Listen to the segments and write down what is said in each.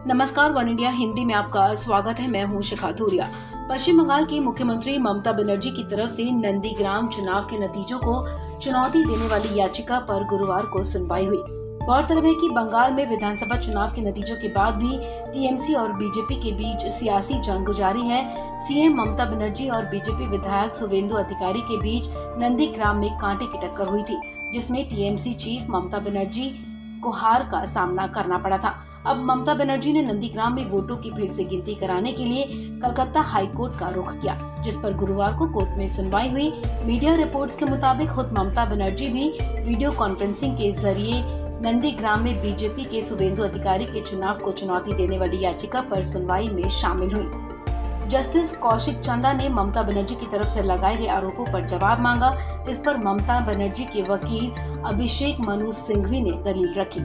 नमस्कार, one India Hindi में आपका स्वागत है। मैं हूं शिखा धूरिया। पश्चिम बंगाल की मुख्यमंत्री ममता बनर्जी की तरफ से नंदीग्राम चुनाव के नतीजों को चुनौती देने वाली याचिका पर गुरुवार को सुनवाई हुई। गौरतलब है कि बंगाल में विधानसभा चुनाव के नतीजों के बाद भी टीएमसी और बीजेपी के बीच सियासी जंग जारी है। सीएम ममता बनर्जी और बीजेपी विधायक शुवेंदु अधिकारी के बीच नंदीग्राम में कांटे की टक्कर हुई थी, जिसमें टीएमसी चीफ ममता बनर्जी को हार का सामना करना पड़ा था। अब ममता बनर्जी ने नंदीग्राम में वोटों की फिर से गिनती कराने के लिए कलकत्ता हाई कोर्ट का रुख किया, जिस पर गुरुवार को कोर्ट में सुनवाई हुई। मीडिया रिपोर्ट्स के मुताबिक खुद ममता बनर्जी भी वीडियो कॉन्फ्रेंसिंग के जरिए नंदीग्राम में बीजेपी के शुवेंदु अधिकारी के चुनाव को चुनौती देने वाली याचिका पर सुनवाई में शामिल हुई। जस्टिस कौशिक चंदा ने ममता बनर्जी की तरफ से लगाए गए आरोपों पर जवाब मांगा। इस पर ममता बनर्जी के वकील अभिषेक मनु सिंघवी ने दलील रखी।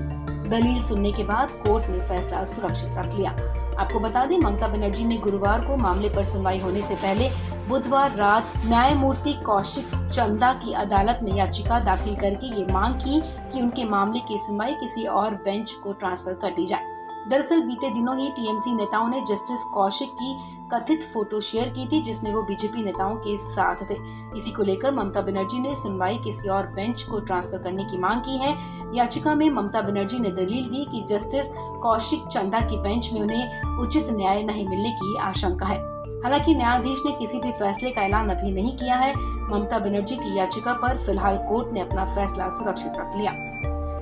दलील सुनने के बाद कोर्ट ने फैसला सुरक्षित रख लिया। आपको बता दें, ममता बनर्जी ने गुरुवार को मामले पर सुनवाई होने से पहले बुधवार रात न्यायमूर्ति कौशिक चंदा की अदालत में याचिका दाखिल करके ये मांग की कि उनके मामले की सुनवाई किसी और बेंच को ट्रांसफर कर दी जाए। दरअसल बीते दिनों ही टीएमसी नेताओं ने जस्टिस कौशिक की कथित फोटो शेयर की थी, जिसमें वो बीजेपी नेताओं के साथ थे। इसी को लेकर ममता बनर्जी ने सुनवाई किसी और बेंच को ट्रांसफर करने की मांग की है। याचिका में ममता बनर्जी ने दलील दी कि जस्टिस कौशिक चंदा की बेंच में उन्हें उचित न्याय नहीं मिलने की आशंका है। हालांकि न्यायाधीश ने किसी भी फैसले का ऐलान अभी नहीं किया है। ममता बनर्जी की याचिका पर फिलहाल कोर्ट ने अपना फैसला सुरक्षित रख लिया।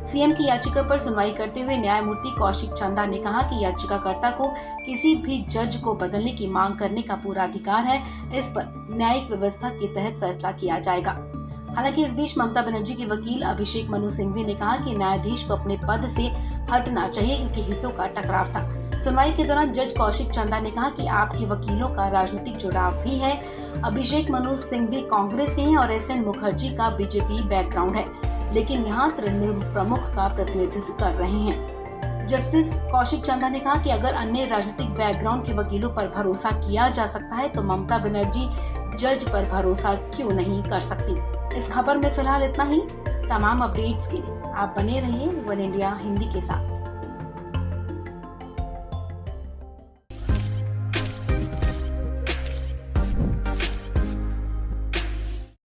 सीएम की याचिका पर सुनवाई करते हुए न्यायमूर्ति कौशिक चंदा ने कहा कि याचिकाकर्ता को किसी भी जज को बदलने की मांग करने का पूरा अधिकार है। इस पर न्यायिक व्यवस्था के तहत फैसला किया जाएगा। हालांकि इस बीच ममता बनर्जी के वकील अभिषेक मनु सिंघवी ने कहा कि न्यायाधीश को अपने पद से हटना चाहिए, क्योंकि हितों का टकराव था। सुनवाई के दौरान जज कौशिक चंदा ने कहा कि आपके वकीलों का राजनीतिक जुड़ाव भी है। अभिषेक मनु सिंघवी कांग्रेस के हैं और एसएन मुखर्जी का बीजेपी बैकग्राउंड है, लेकिन यहाँ तृणमूल प्रमुख का प्रतिनिधित्व कर रहे हैं। जस्टिस कौशिक चंदा ने कहा कि अगर अन्य राजनीतिक बैकग्राउंड के वकीलों पर भरोसा किया जा सकता है तो ममता बनर्जी जज पर भरोसा क्यों नहीं कर सकती। इस खबर में फिलहाल इतना ही। तमाम अपडेट्स के लिए आप बने रहिए वन इंडिया हिंदी के साथ।